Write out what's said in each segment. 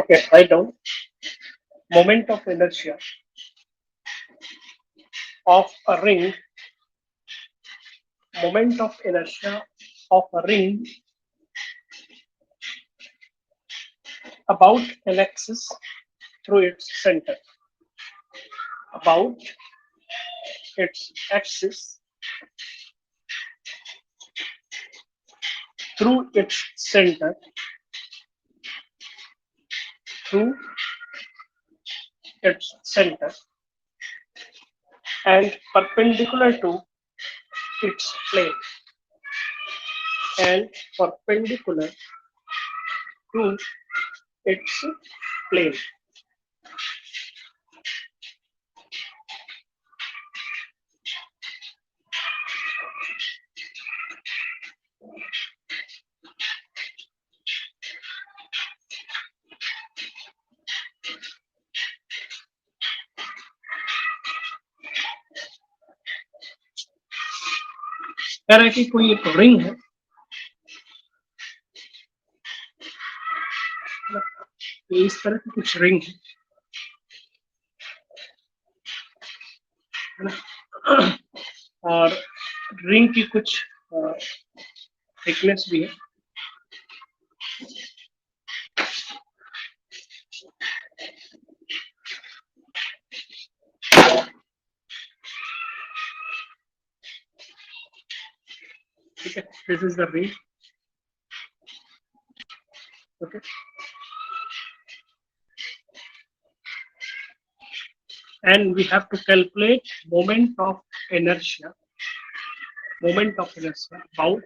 Okay, write down moment of inertia of a ring, moment of inertia of a ring about an axis through its center, about its axis through its center, through its center, and perpendicular to its plane, and perpendicular to its plane. कह रहा है कि कोई एक ring है, ये इस तरह की कुछ रिंग है ना, और रिंग की कुछ थिकनेस भी है। ठीक है, this is the ring. Okay, and we have to calculate moment of inertia about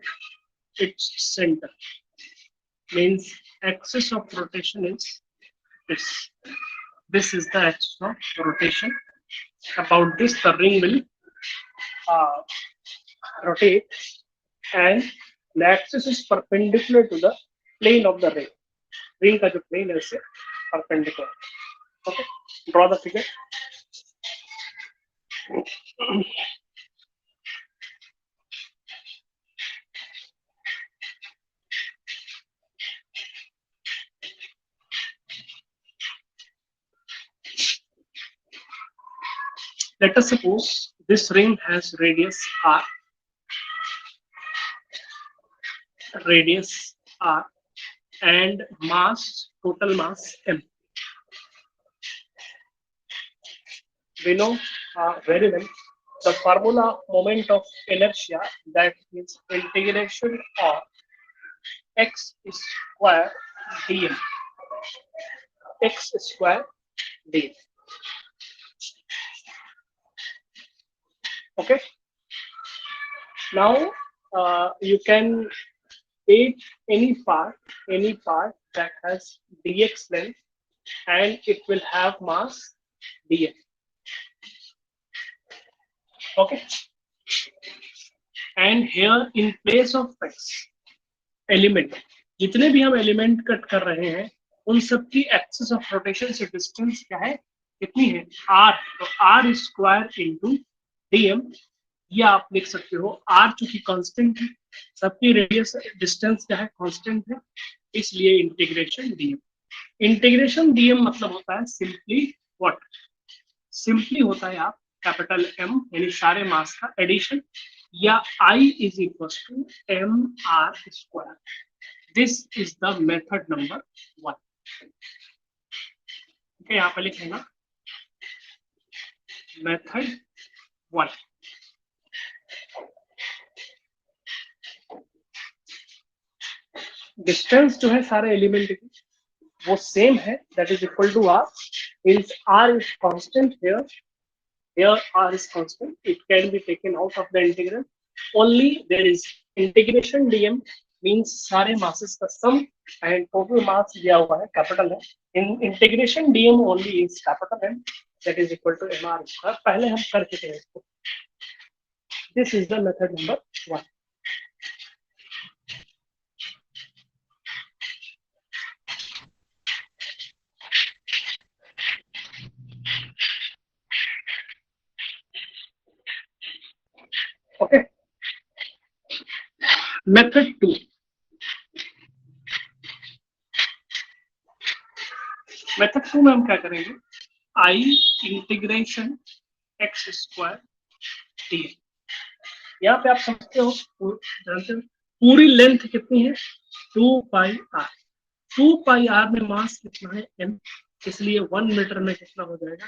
its center, means axis of rotation is this is the axis of rotation. About this the ring will rotate, and the axis is perpendicular to the plane of the ring का जो plane है उससे perpendicular. Okay, draw the figure. Let us suppose this ring has radius r, and total mass m. We know very well the formula of moment of inertia, that is integration of x square dm, x square dm. Okay, now you can take any part that has dx length, and it will have mass dm. Okay, and here in place of x element, जितने भी हम element cut कर रहे हैं उन सब की axis of rotation से डिस्टेंस क्या है, कितनी है, r. तो r स्क्वायर इंटू dm, ये आप लिख सकते हो। r चूंकि कांस्टेंट है, सबकी रेडियस डिस्टेंस क्या है, कांस्टेंट है, इसलिए इंटीग्रेशन dm। इंटीग्रेशन dm मतलब होता है सिंपली व्हाट, सिंपली होता है आप कैपिटल M यानी सारे मास का एडिशन, या I is equal to mr square. This is the method number 1। Okay, यहाँ पे लिखेगा मेथड 1। डिस्टेंस जो है सारे एलिमेंट की वो सेम है, that is equal to r, means r is constant here. Here r is constant, it can be taken out of the integral. Only there is integration dm, means सारे masses का sum, and total mass दिया हुआ है capital है। in integration dm only is capital M, that is equal to mr square। पहले हम कर चुके हैं इसको। this is the method number 1। Okay, method 2। Method 2 में हम क्या करेंगे, आई इंटीग्रेशन एक्स स्क्वायर डी। यहाँ पे आप समझते हो, जानते हो पूरी लेंथ कितनी है, 2πr। 2πr में मास कितना है, m, इसलिए 1 मीटर में कितना हो जाएगा,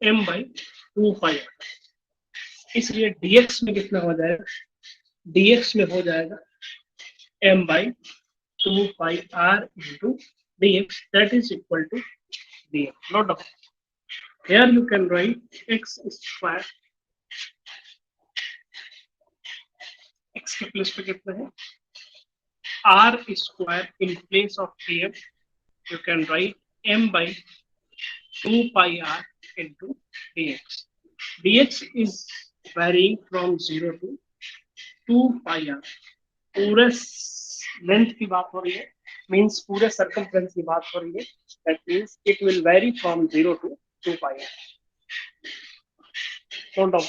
m/2πr। इसलिए dx में कितना हो जाएगा, dx में हो जाएगा m/2πr into dx, that is equal to dx। Note down. Here you can write x square, x के प्लेस पे कितना है, r square in place of dx you can write m/2πr into dx। dx is varying from 0 to 2πr। पूरे length की बात हो रही है, मीन्स पूरे सर्कमफ्रेंस की बात हो रही है, that means it will vary from 0 to 2πr। Note down.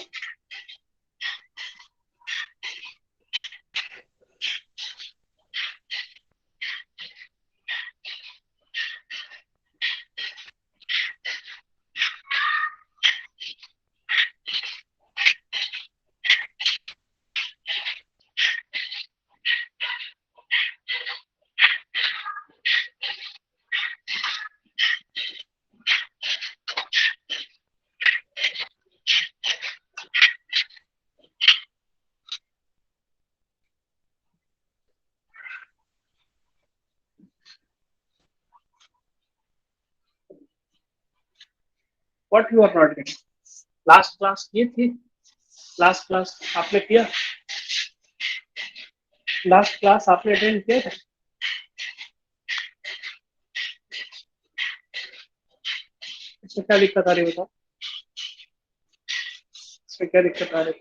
What you are not getting, last class ये थी, लास्ट क्लास आपने किया, लास्ट क्लास आपने अटेंड किया था, इसमें क्या दिक्कत आ रही है बताओ, इसमें क्या दिक्कत आ रही है।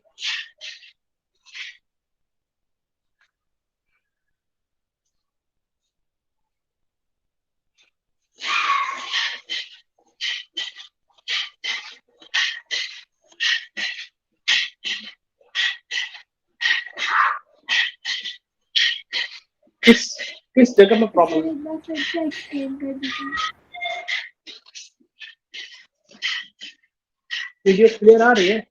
किस किस जगह में प्रॉब्लम है, वीडियो क्लियर आ रही है,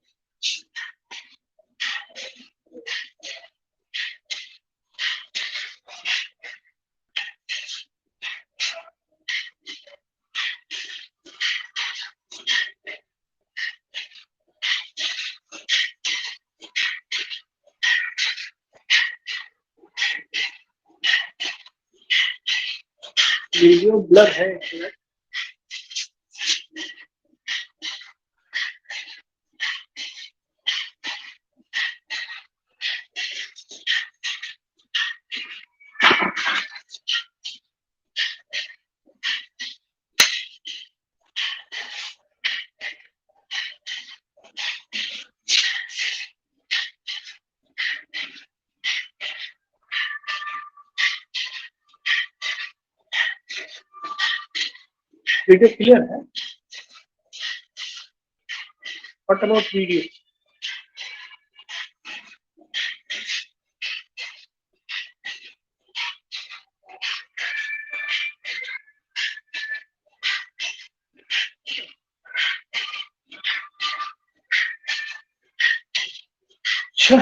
वीडियो ब्लर है, वीडियो क्लियर है, व्हाट अबाउट वीडियो, अच्छा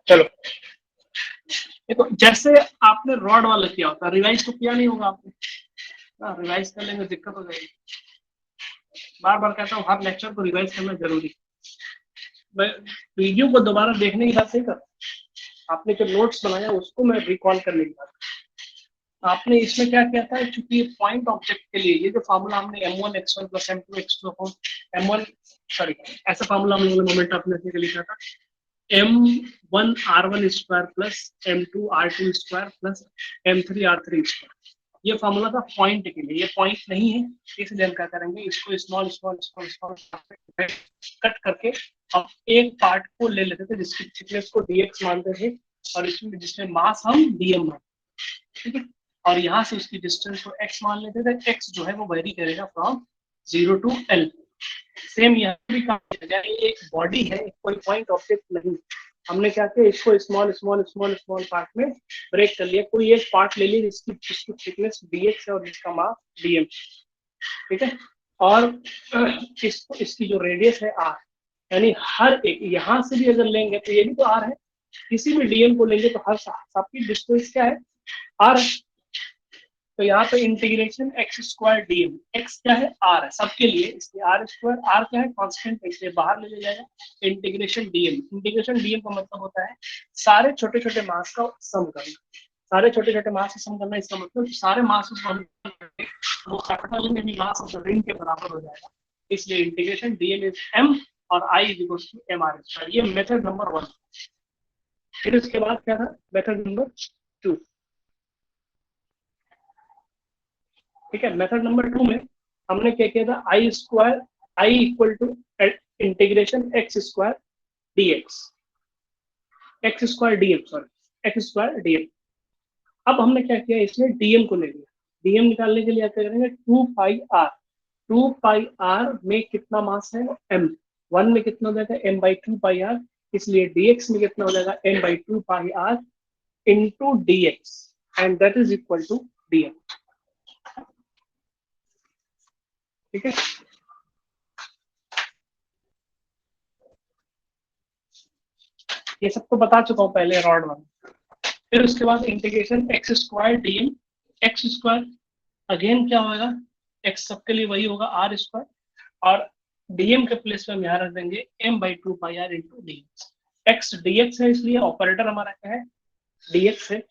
चलो देखो, जैसे आपने रॉड वाला किया होता, रिवाइज तो किया नहीं होगा आपने, रिवाइज कर लेंगे दिक्कत हो जाएगी, बार बार कहता हूँ हर लेक्चर को रिवाइज करना जरूरी, मैं वीडियो को दोबारा देखने की बात नहीं कर, आपने जो नोट्स बनाया उसको मैं रिकॉल करने की बात, आपने इसमें क्या किया था, चूंकि पॉइंट ऑब्जेक्ट के लिए ये जो फार्मूला हमने m1 x1 plus m2 x2 को m1 सॉरी ऐसा फार्मूला हम लोगों ने मोमेंट आपने लिखा था, m1 r1 square plus m2 r2 square plus m3 r3 square, ये फार्मूला था पॉइंट के लिए, ये पॉइंट नहीं है, इसलिए हम क्या करेंगे, इसको small small small small cut करके हम एक पार्ट को ले लेते थे जिसकी थिकनेस को dx मानते थे, और इसमें जिसमें मास हम dm मानते, ठीक है। और यहाँ से उसकी डिस्टेंस को x मान लेते थे। x जो है वो वेरी करेगा फ्रॉम 0 to L। सेम यहाँ भी काम किया, एक बॉडी है, कोई पॉइंट ऑब्जेक्ट नहीं। हमने क्या किया, इसको small small small small part में ब्रेक कर लिया। कोई एक पार्ट ले लिया जिसकी थिकनेस dx है और जिसका मास dm, ठीक है। और इसकी जो रेडियस है r, यानी हर एक, यहाँ से भी अगर लेंगे तो ये भी तो r है, किसी भी dm को लेंगे तो हर सबकी डिस्टेंस क्या है, r। तो यहाँ पे integration x square d m, x क्या है, आर है सबके लिए, इसलिए आर स्क्वायर, आर क्या है, कांस्टेंट है, इसलिए बाहर ले जाएगा। इंटीग्रेशन डीएम, इंटीग्रेशन डीएम का मतलब होता है सारे छोटे छोटे मास का सम करना। सारे छोटे छोटे मास का सम करना, इसका मतलब सारे मास वो कैपिटल में भी मास ऑफ द रिंग के बराबर हो जाएगा। इसलिए इंटीग्रेशन डीएम इज एम और I is equal to M are square. ये मेथड नंबर 1। फिर उसके बाद क्या था, मेथड नंबर 2। ठीक है, मेथड नंबर 2 में हमने क्या किया था, I square, I equal to integration x square d x, x square d m, sorry x square d m. अब हमने क्या किया, इसमें डीएम को ले लिया। डीएम निकालने के लिए क्या करेंगे, 2 पाई आर, 2 पाई आर में कितना मास है, एम, 1 में कितना हो जाएगा, एम बाई 2 पाई आर, इसलिए डीएक्स में कितना हो जाएगा, m by 2 pi r into dx, and that is equal to dm. ठीक है, ये सब तो बता चुका हूँ पहले रॉड वाला। फिर उसके बाद integration x square d m, x square again क्या होगा, एक्स सबके लिए वही होगा, आर स्क्वायर, और डीएम के प्लेस में हम यहाँ रख देंगे m by 2 pi r into d x d x है, इसलिए ऑपरेटर हमारा क्या है, डीएक्स है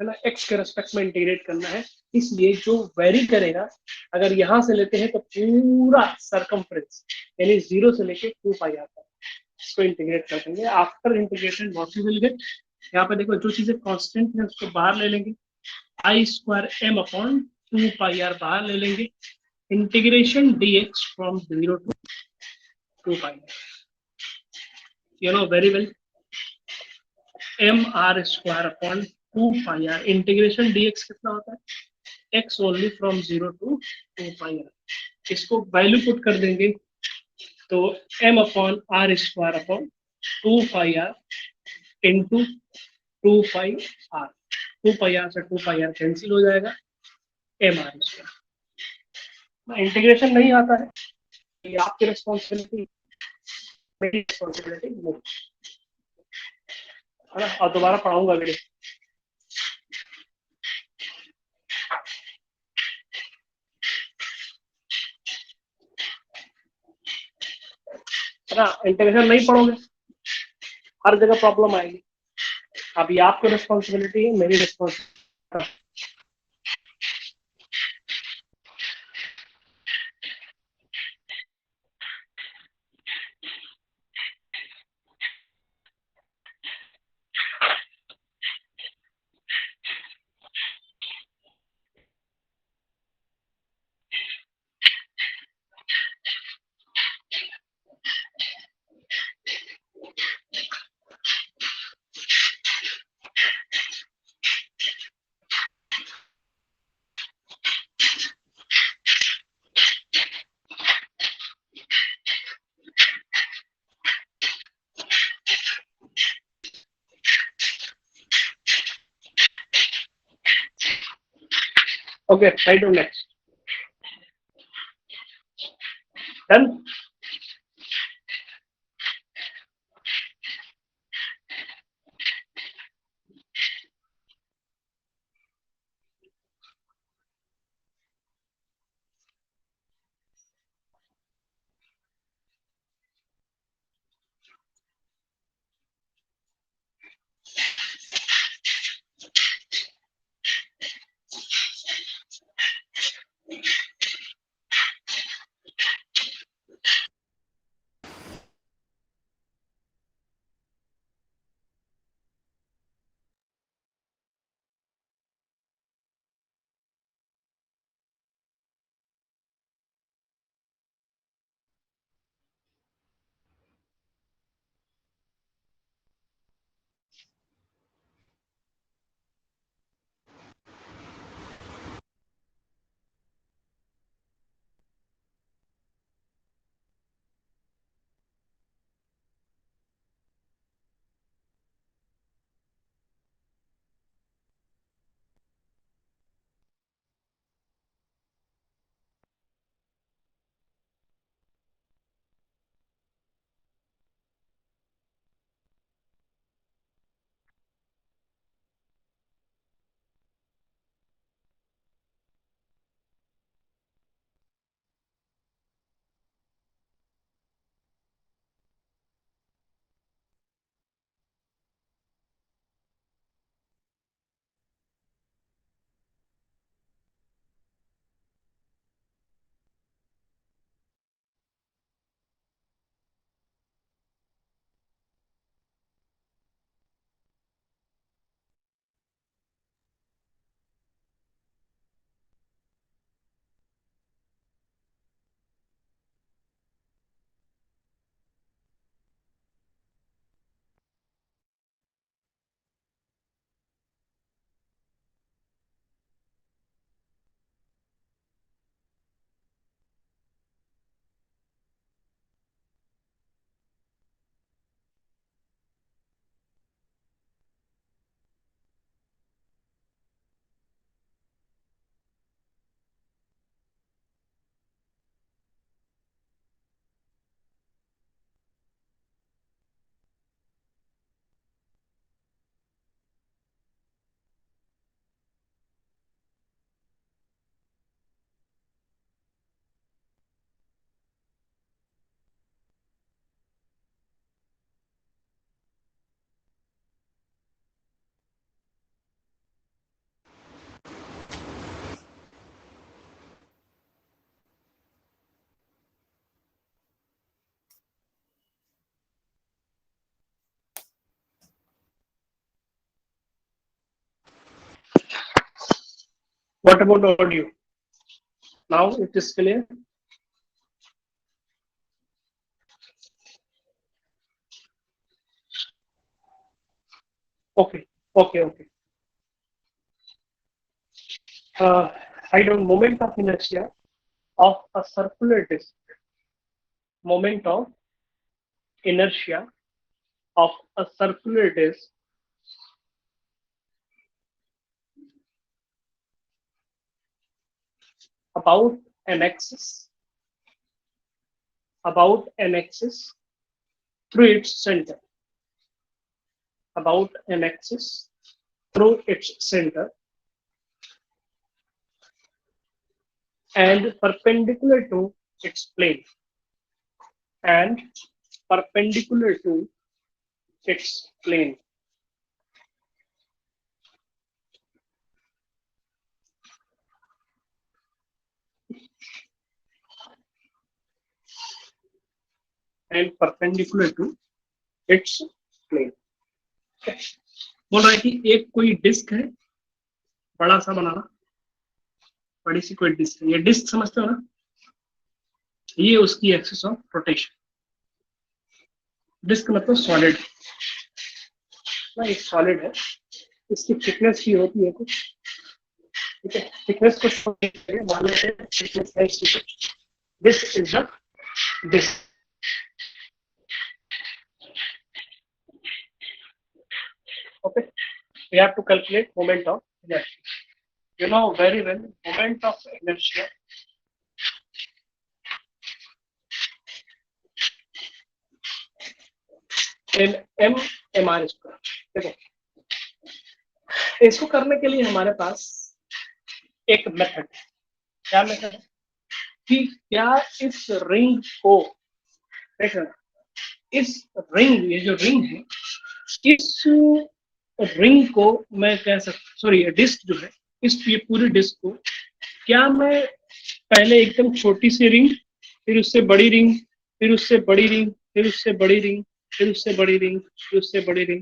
ना, एक्स के रेस्पेक्ट में इंटीग्रेट करना है। इसलिए जो वेरी करेगा, अगर यहाँ से लेते हैं तो पूरा सरकमफ्रेंस, यानी 0 से लेके 2 पाई आर तक इसको इंटीग्रेट कर देंगे। After integration what you will get, यहाँ पे देखो जो चीजें कांस्टेंट है उसको बाहर ले लेंगे, I square M upon 2 pi r बाहर ले लेंगे, integration dx from 0 to 2 pi r, you know very well, M are square upon 2 pi r, integration dx कितना होता है, x only from 0 to 2 pi r. इसको वैल्यू पुट कर देंगे तो m upon r square upon 2 pi r into 2 pi r, 2 pi r से 2 pi are cancel हो जाएगा, एम आर स्क्वायर। इंटीग्रेशन नहीं आता है, ये आपकी रिस्पॉन्सिबिलिटी, मेरी रिस्पॉन्सिबिलिटी वो है ना, और दोबारा पढ़ाऊंगा वीडियो। है ना, इंटीग्रेशन नहीं पढ़ोगे हर जगह प्रॉब्लम आएगी। अभी आपको रिस्पॉन्सिबिलिटी है, मेरी responsibility. Okay, I do next, done. What about audio? Now it is clear. Okay, okay. Write down moment of inertia of a circular disk. Moment of inertia of a circular disk about an axis through its center. About an axis through its center and perpendicular to its plane. And perpendicular to its plane. And perpendicular to its plane. बोल रहा है कि एक कोई disc है बड़ा सा बनाना, बड़ी सी कोई डिस्क है, ये डिस्क समझते हो ना, ये उसकी एक्सिस ऑफ रोटेशन। डिस्क मतलब सॉलिड ना, एक सॉलिड है, इसकी थिकनेस ही होती है कुछ, ठीक है, थिकनेस को मान लेते हैं थिकनेस है इसकी कुछ, this is the disc. Okay, we have to calculate moment of inertia. You know very well moment of inertia in mr square. देखो, इसको करने के लिए हमारे पास एक मेथड है। क्या मेथड है कि क्या इस रिंग को, देखना, इस रिंग, ये जो रिंग है, इस रिंग को मैं कह सकता, सॉरी डिस्क जो है, इस ये पूरी डिस्क को क्या मैं पहले एकदम छोटी सी रिंग, फिर उससे बड़ी रिंग, फिर उससे बड़ी रिंग, फिर उससे बड़ी रिंग, फिर उससे बड़ी रिंग, फिर उससे बड़ी रिंग,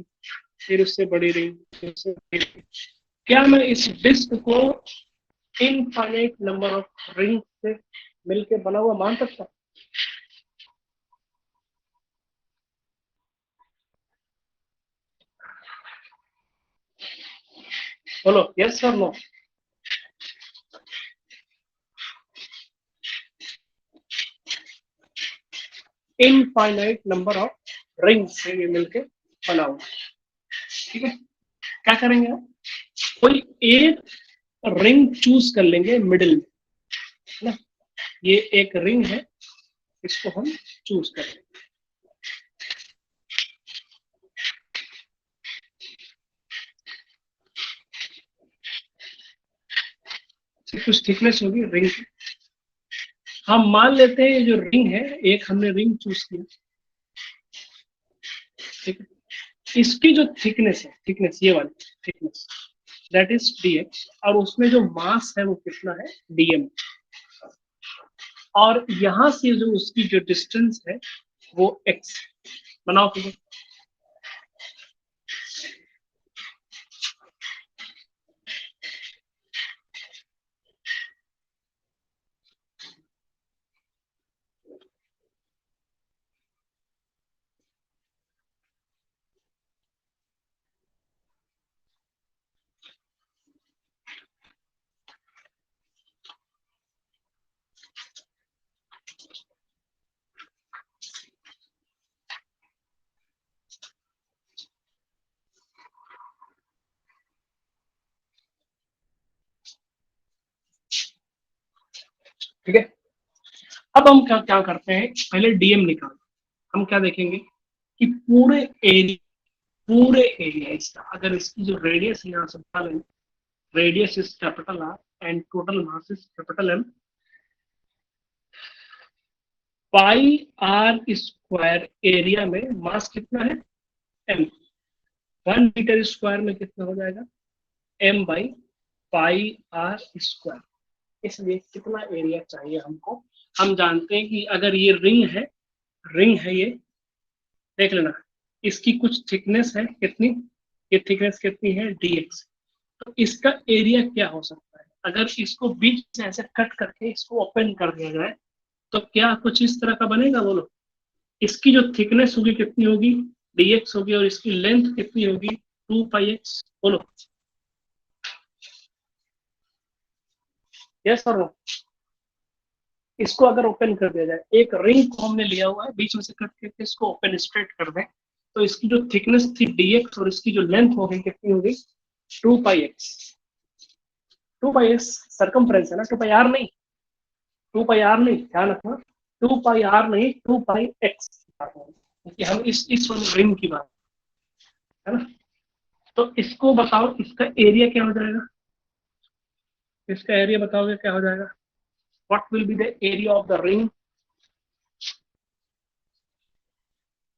फिर उससे बड़ी रिंग, फिर उससे बड़ी रिंग, क्या मैं इस डिस्क को इनफाइनाइट नंबर ऑफ रिंग से मिलके बना हुआ मान सकता? बोलो यस और no. Infinite number of ring से ये मिलके बना हुआ, ठीक है। क्या करेंगे आप, कोई एक रिंग चूज कर लेंगे मिडिल में, है ना, ये एक रिंग है, इसको हम चूज कर लेंगे। कुछ थिकनेस होगी रिंग की, हम मान लेते हैं ये जो रिंग है, एक हमने रिंग चूज किया, ठीक है, इसकी जो थिकनेस है, थिकनेस ये वाली थिकनेस, दैट इज dx, और उसमें जो मास है वो कितना है, dm, और यहां से जो उसकी जो डिस्टेंस है वो x। बनाओ फिगर। ठीक है, अब हम क्या क्या करते हैं, पहले डीएम निकाल, हम क्या देखेंगे कि पूरे एरिया इसका, अगर इसकी जो रेडियस है यहाँ से डालें, radius is capital R and total mass is capital M, pi r square area में मास कितना है, एम, 1 मीटर स्क्वायर में कितना हो जाएगा, m by pi r square. इसलिए कितना एरिया चाहिए हमको, हम जानते हैं कि अगर ये रिंग है ये, देख लेना, इसकी कुछ थिकनेस है कितनी, ये थिकनेस कितनी है dx, तो इसका एरिया क्या हो सकता है, अगर इसको बीच से ऐसे कट करके इसको ओपन कर दिया जाए तो क्या कुछ इस तरह का बनेगा? बोलो। इसकी जो थिकनेस होगी कितनी होगी? dx होगी, और इसकी लेंथ कितनी होगी? 2πx। बोलो यस और नो। इसको अगर ओपन कर दिया जाए, एक रिंग को हमने लिया हुआ है, बीच में से कट करके इसको ओपन स्ट्रेट कर दें, तो इसकी जो थिकनेस थी dx और इसकी जो लेंथ होगी कितनी होगी? 2πx। 2πx सरकमफ्रेंस है ना, 2πr नहीं, 2πr नहीं, ध्यान रखना। 2πr नहीं, 2πx, क्योंकि हम इस रिंग की बात है ना। तो इसको बताओ, इसका एरिया क्या हो जाएगा? इसका एरिया बताओगे क्या हो जाएगा? What will be the area of the ring?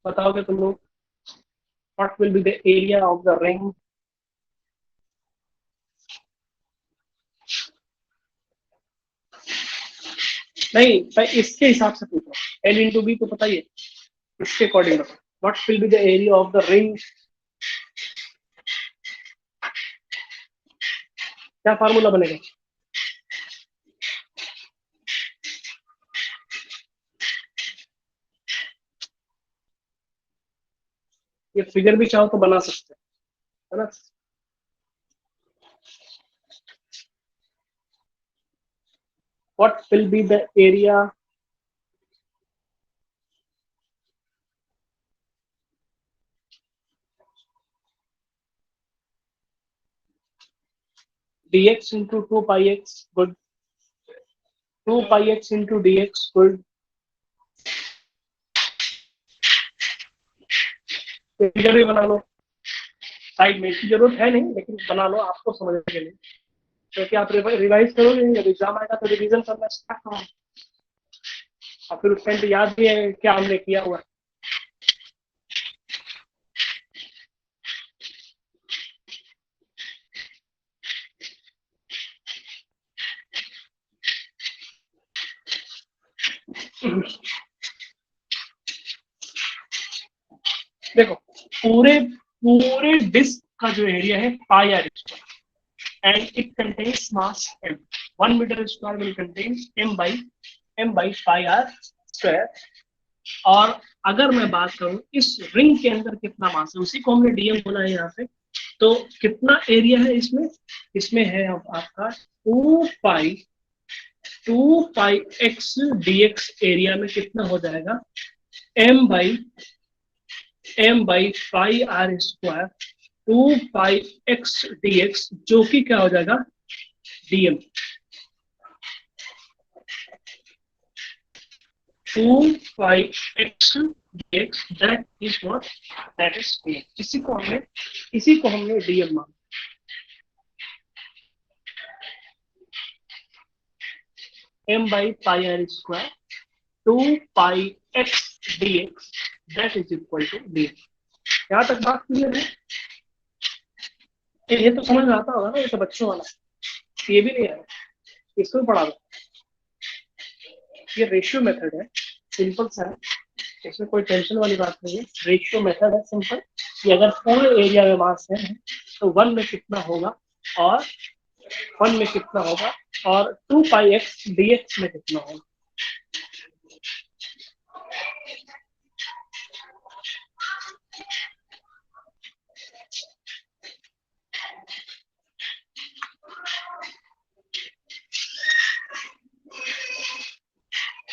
बताओगे तुम लोग? What will be the area of the ring? नहीं, मैं इसके हिसाब से पूछ रहा हूँ, एल इंटू बी तो पता ही है, इसके अकॉर्डिंग बताओ what will be the area of the ring. क्या फार्मूला बनेगा? ये फिगर भी चाहो तो बना सकते हैं, है ना। What will be the area dx into 2πx, good. 2πx into dx, good. Figure भी बना लो साइड में, इसकी जरूरत है नहीं लेकिन बना लो आपको समझने के लिए, क्योंकि आप रिवाइज करोगे, जब एग्जाम आएगा तो रिवीजन करना स्टार्ट करो, और फिर उस टाइम पे याद भी है क्या हमने किया हुआ है। देखो, पूरे पूरे डिस्क का जो एरिया है pi r square, and it contains mass m। 1 metre square will contain m by pi r square. और अगर मैं बात करूं इस रिंग के अंदर कितना मास है, उसी को हमने डीएम बोला है यहाँ पे। तो कितना एरिया है इसमें? इसमें है अब आपका 2π x dx। एरिया में कितना हो जाएगा? m by pi r square 2πx dx, जो कि क्या हो जाएगा? dm। 2πx dx, that is what? That is dm। इसी को हमने dm माना। m by pi r square 2πx dx, that is equal to dm। यहाँ तक बात क्लियर है? ये तो समझ में आता होगा ना, ये तो बच्चों वाला, ये भी नहीं है, इसको भी पढ़ा दो। ये रेशियो मेथड है, सिंपल सा है, इसमें कोई टेंशन वाली बात नहीं है। रेशियो मेथड है सिंपल, कि अगर पूरे एरिया में मास है तो 1 में कितना होगा, और 1 में कितना होगा, और 2πx dx में कितना होगा।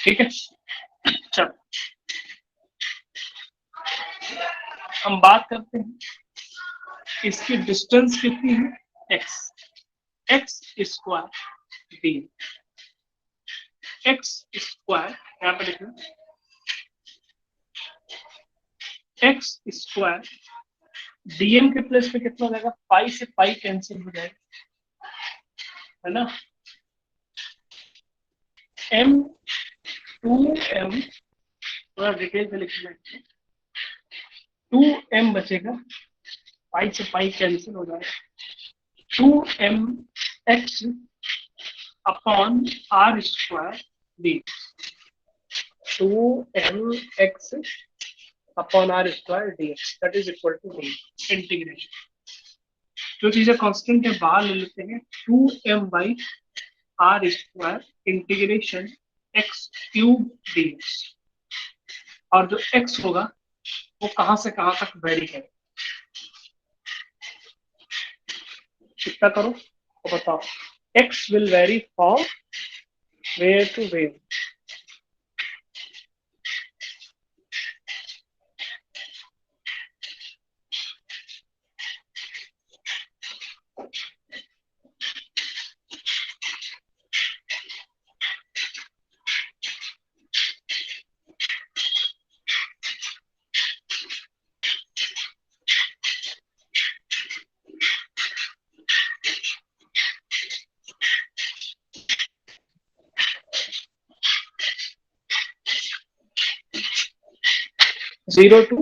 ठीक है, चलो हम बात करते हैं, इसकी डिस्टेंस कितनी है? x square D, x square, यहाँ पे लिखना x स्क्वायर dm के प्लेस पे कितना हो जाएगा? पाई से पाई कैंसिल हो जाएगा, है ना। m 2m, थोड़ा डिटेल से लिखना, 2m बचेगा, पाई से पाई कैंसिल हो जाएगा, 2mx upon r square d. 2mx upon r square d, that is equal to d integration. जो चीजें कांस्टेंट है बाहर ले लेते हैं, 2m by r square integration x cube dx, और जो एक्स होगा वो कहां से कहां तक वेरी है, कितना करो तो बताओ। X will vary from where to where. 0 to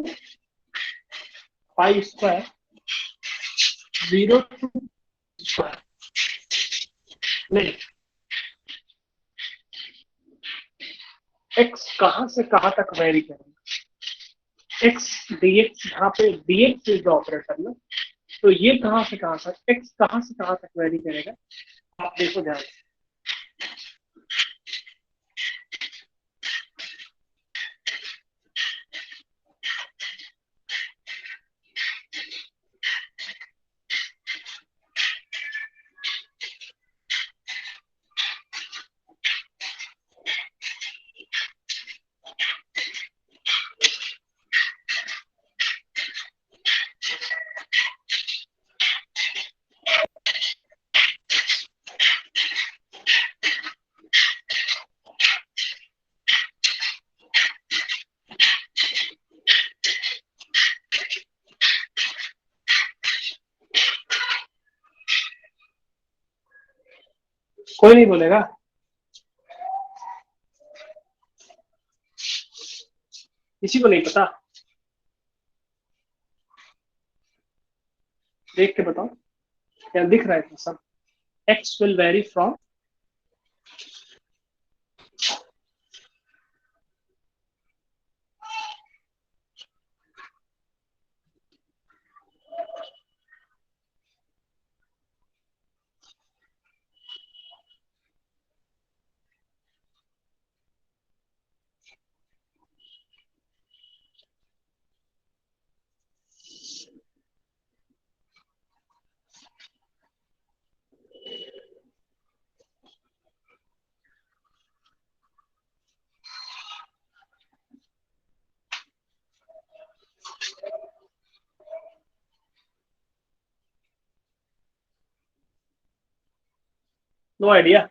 5 square 0 to square नहीं, एक्स कहां से कहां तक वेरी करेगा, एक्स डीएक्स, यहाँ पे डीएक्स इज द ऑपरेटर ना, तो ये कहां से कहां तक, एक्स कहां से कहां तक वेरी करेगा, आप देखो ध्यान से। कोई नहीं बोलेगा, किसी को नहीं पता, देख के बताओ, क्या दिख रहा है सब। X will vary from 'no idea'.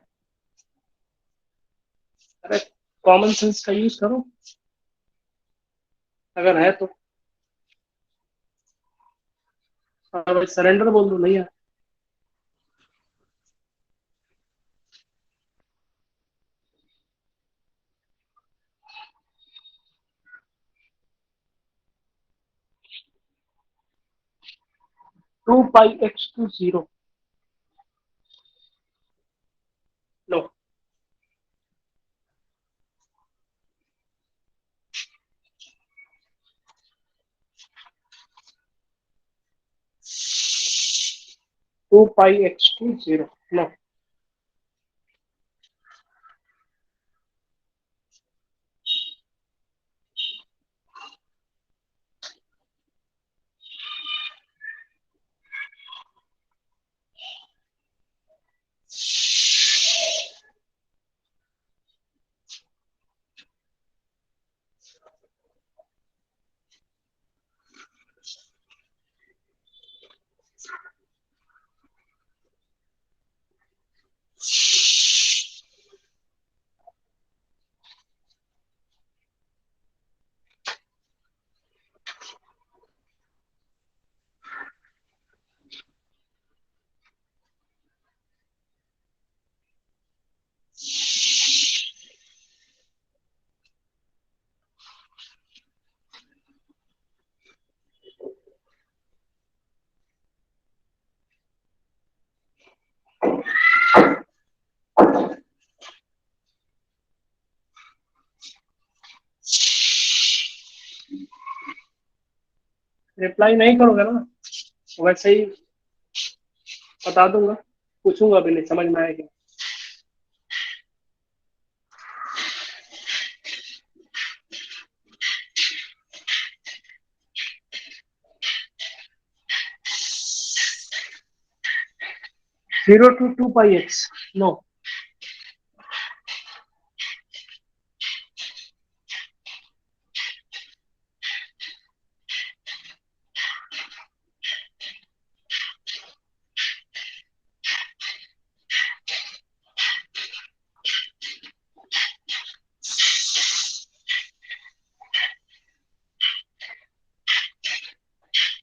अरे कॉमन सेंस का यूज करो अगर है तो, सरेंडर बोल दो नहीं है। 2 pi x to 0। No, 2 pi x to 0। No, reply नहीं करोगे ना, वैसे ही बता दूंगा, पूछूंगा भी नहीं, समझ में आएगा। 0 to 2 pi x. No.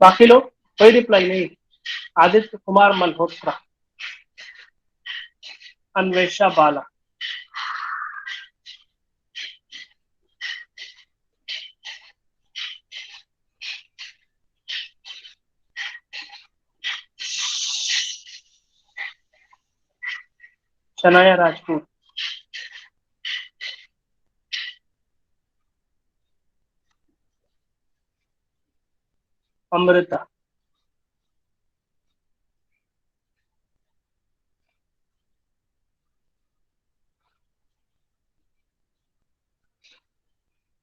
बाकी लोग कोई रिप्लाई नहीं। आदित्य कुमार मल्होत्रा, अन्वेषा बाला, शनाया राजपूत, अमृता,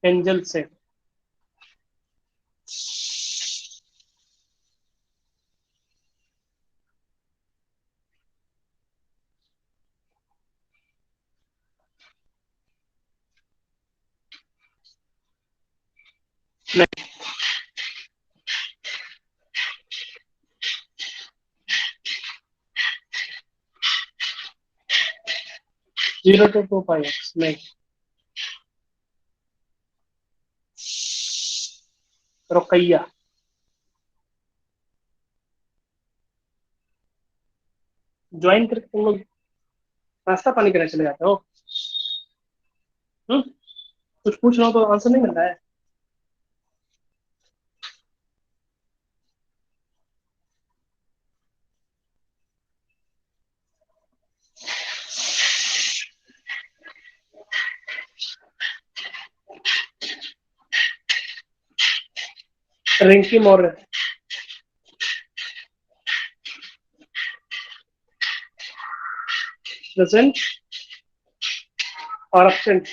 एंजल से, नहीं। 0 to 2 pi x, नहीं। रुकैया, ज्वाइन करके तुम लोग नाश्ता पानी करने चले जाते हो। कुछ पूछ रहा हो तो आंसर नहीं मिल रहा है। रिंकी मौर्य, प्रेजेंट और एब्सेंट।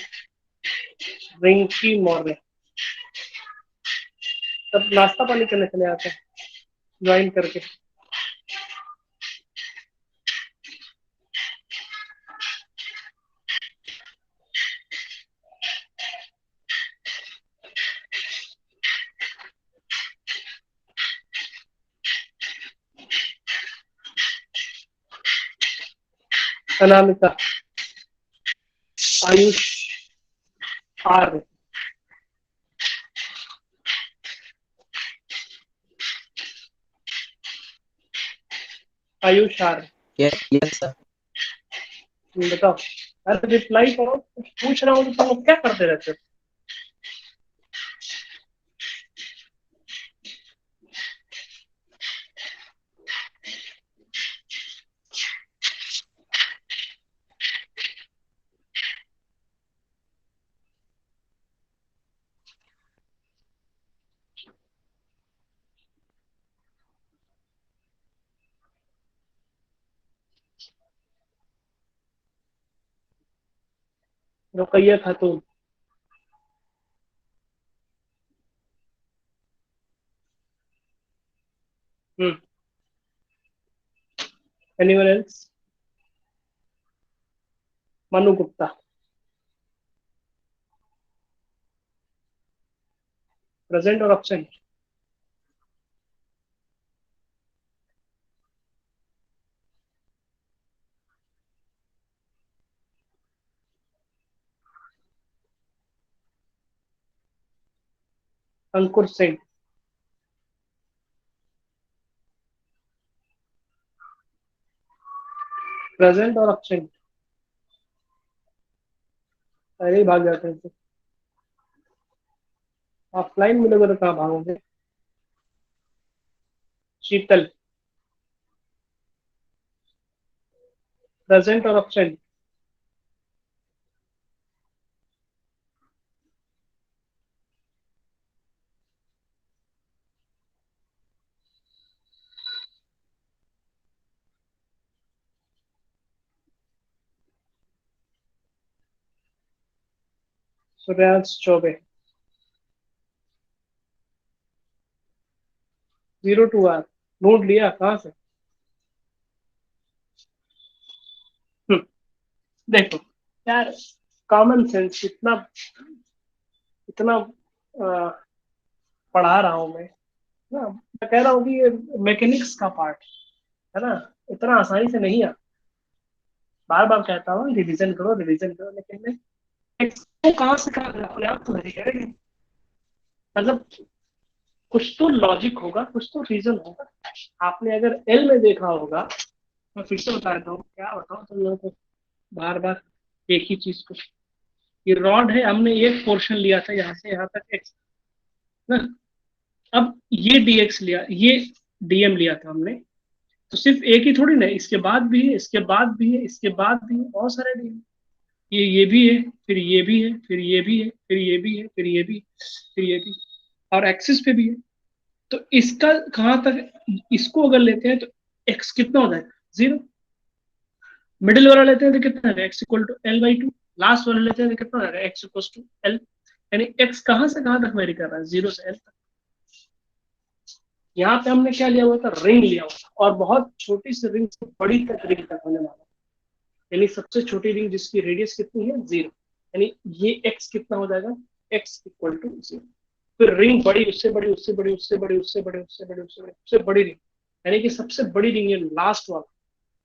रिंकी मौर्य, तब नाश्ता पानी करने चले जाते हैं ज्वाइन करके। अनामिका, आयुष आर्य, आयुष आर्य। Yes sir. बताओ। अरे रिप्लाई करो, कुछ पूछ रहा हूँ तो तुम लोग क्या करते रहते हो। रुकैया खातून, anyone else? Manu Gupta, present और एब्सेंट। अंकुर सिंह, प्रेजेंट और एब्सेंट। पहले ही भाग जाते हैं। ऑफलाइन मिलोगे तो कहाँ भागोगे। शीतल, प्रेजेंट और absent. Suryansh Choubey, 0 to R। ढूंढ लिया कहाँ से। देखो यार, कॉमन सेंस इतना इतना पढ़ा रहा हूँ ना, मैं कह रहा हूँ कि ये मैकेनिक्स का पार्ट है ना, इतना आसानी से नहीं आता। बार बार कहता हूँ रिवीजन करो रिवीजन करो, लेकिन मैं इसको कहाँ से कहाँ अपने आप तो नहीं करेंगे। मतलब कुछ तो लॉजिक होगा, कुछ तो रीजन होगा। आपने अगर एल में देखा होगा, मैं फिर से बता देता हूँ, क्या बताऊँ तुम लोगों को बार बार एक ही चीज को। ये रॉड है, हमने एक पोर्शन लिया था यहाँ से यहाँ तक एक्स ना, अब ये डीएक्स लिया, ये डीएम लिया था हमने। तो सिर्फ एक ही थोड़ी ना है, इसके बाद भी है, इसके बाद भी है, इसके बाद भी है, बहुत सारे डीएम। ये भी है, फिर ये भी है, फिर ये भी है, फिर ये भी है, फिर ये भी है, फिर ये भी, और एक्सिस पे भी है। तो इसका कहाँ तक, इसको अगर लेते हैं तो एक्स कितना हो जाएगा, 0। मिडिल वाला लेते हैं तो कितना है, x equal to l by two. Last वाला लेते हैं तो कितना है, एक्स इक्वल टू एल। यानी एक्स कहाँ से कहाँ तक वेरी कर रहा है, 0 से एल तक। यहाँ पे हमने क्या लिया हुआ था, रिंग लिया हुआ था, और बहुत छोटी सी रिंग से बड़ी तक रिंग तक होने वाला है। यानी सबसे छोटी रिंग जिसकी रेडियस कितनी है, 0। यानी ये एक्स कितना हो जाएगा, एक्स इक्वल टू 0। फिर रिंग बड़ी, उससे बड़ी, उससे बड़ी, उससे बड़ी, उससे बड़ी, उससे बड़ी, उससे बड़ी, उससे बड़ी रिंग। यानी कि सबसे बड़ी रिंग है लास्ट वाला,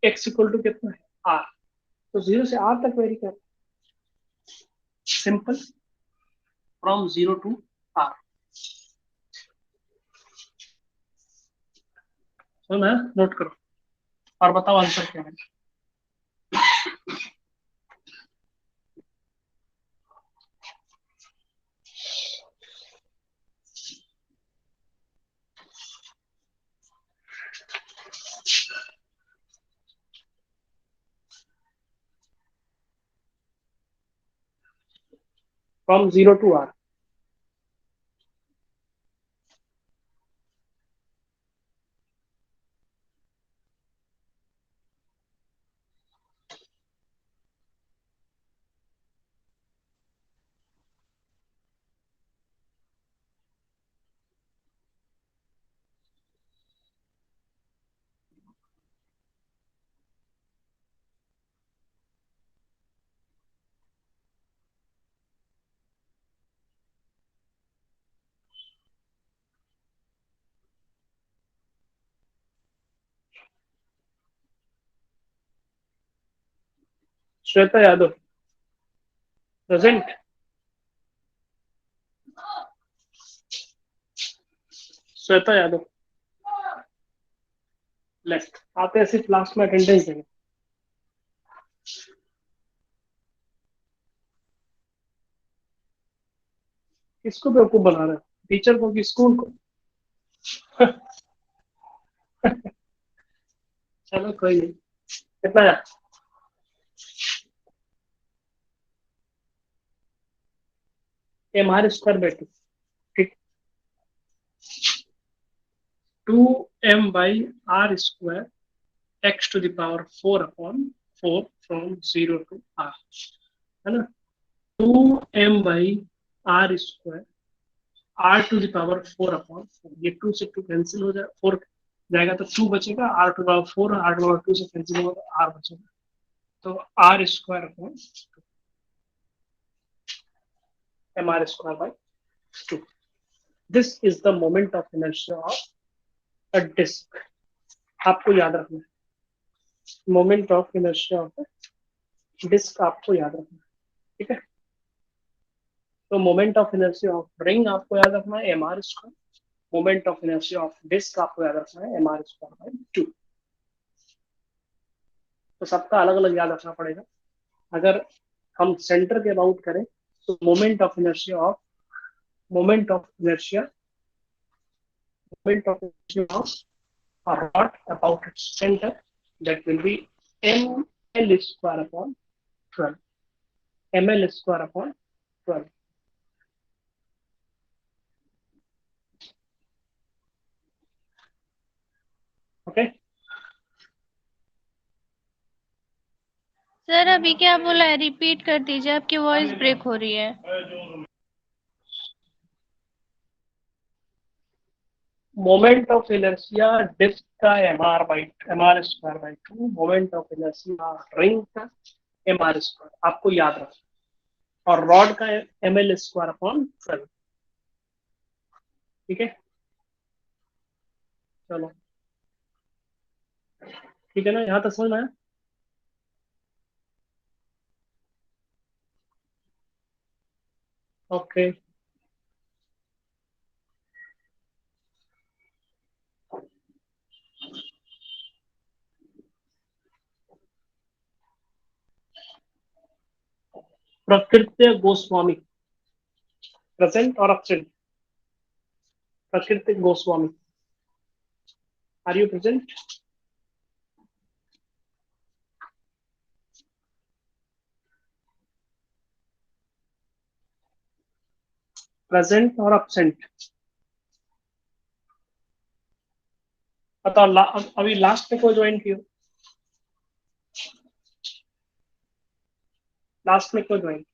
एक्स इक्वल टू कितना है, आर। तो 0 से आर तक वेरी कर, सिंपल, फ्रॉम 0 टू आर। सुना, नोट करो और बताओ आंसर क्या है। From 0 to r. Shweta Yadav present. Shweta Yadav left. आते हैं सिर्फ लास्ट में अटेंडेंस देंगे। किसको बेवकूफ बना रहे हैं, टीचर को कि स्कूल को? चलो कोई नहीं। कितना है, m are square by two. ठीक, 2m/r² x to the power 4/4 from 0 to r, है ना। 2m/r², r⁴ ये 2 से 2 कैंसिल हो जाए, 4 जाएगा तो 2 बचेगा, r⁴ r⁴ 2 से कैंसिल होगा, r बचेगा। तो r² mr² by 2। This is the moment of inertia of a disc. आपको याद रखना है, moment of inertia of disc आपको याद रखना है। ठीक है, तो moment of inertia of ring आपको याद रखना है, mr²। Moment of inertia of disc आपको याद रखना है, mr²/2। तो सबका अलग अलग याद रखना पड़ेगा। अगर हम सेंटर के अबाउट करें तो moment of inertia of a rod about its center, that will be ml² upon 12, ml² upon 12। Okay, sir अभी क्या बोला है, रिपीट कर दीजिए, आपकी वॉइस ब्रेक हो रही है। मोमेंट ऑफ इनर्शिया डिस्क का mr/2, moment of inertia ring का mr², आपको याद रखना, और रॉड का ml²/12। ठीक है, चलो ठीक है ना, यहाँ तक समझ में आया। ओके, प्रकृत्य गोस्वामी, प्रेजेंट और absent. Prakritya Goswami, are you present? Present और एब्सेंट। बताओ अभी लास्ट में को ज्वाइन किया, लास्ट में को ज्वाइन,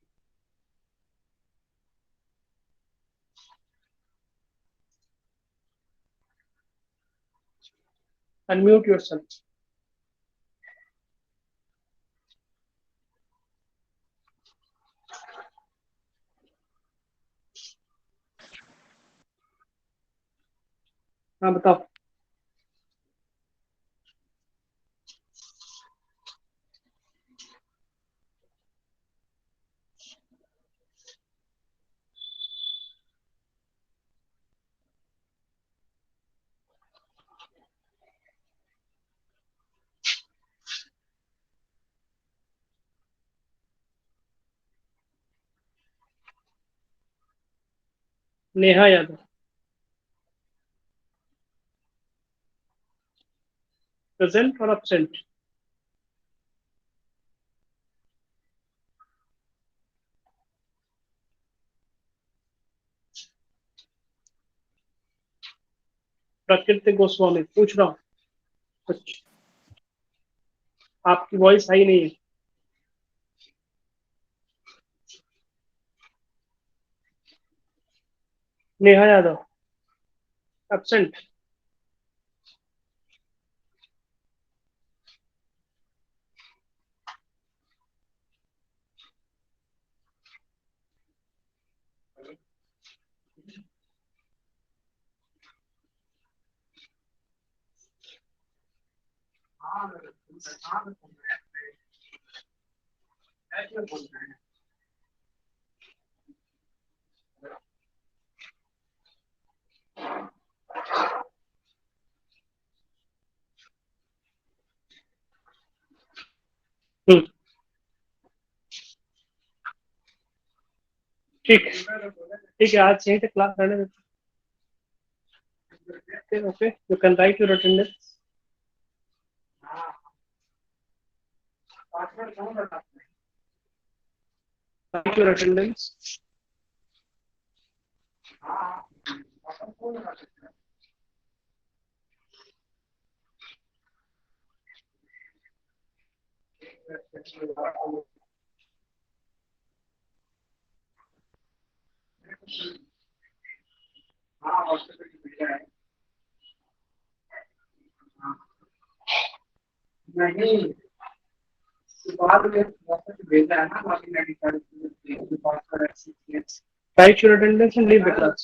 अनम्यूट योरसेल्फ। हाँ बताओ। नेहा यादव, प्रेजेंट और एब्सेंट। प्रकृति गोस्वामी, पूछ रहा हूँ कुछ, आपकी वॉइस आई नहीं है। नेहा यादव, एब्सेंट। ठीक ठीक है, आज यहीं तक क्लास करने देते। Okay, you can write your attendance. Right your attendance. नहीं, बाद में भेजा है ना, बाकी medical right your attendance and leave the class.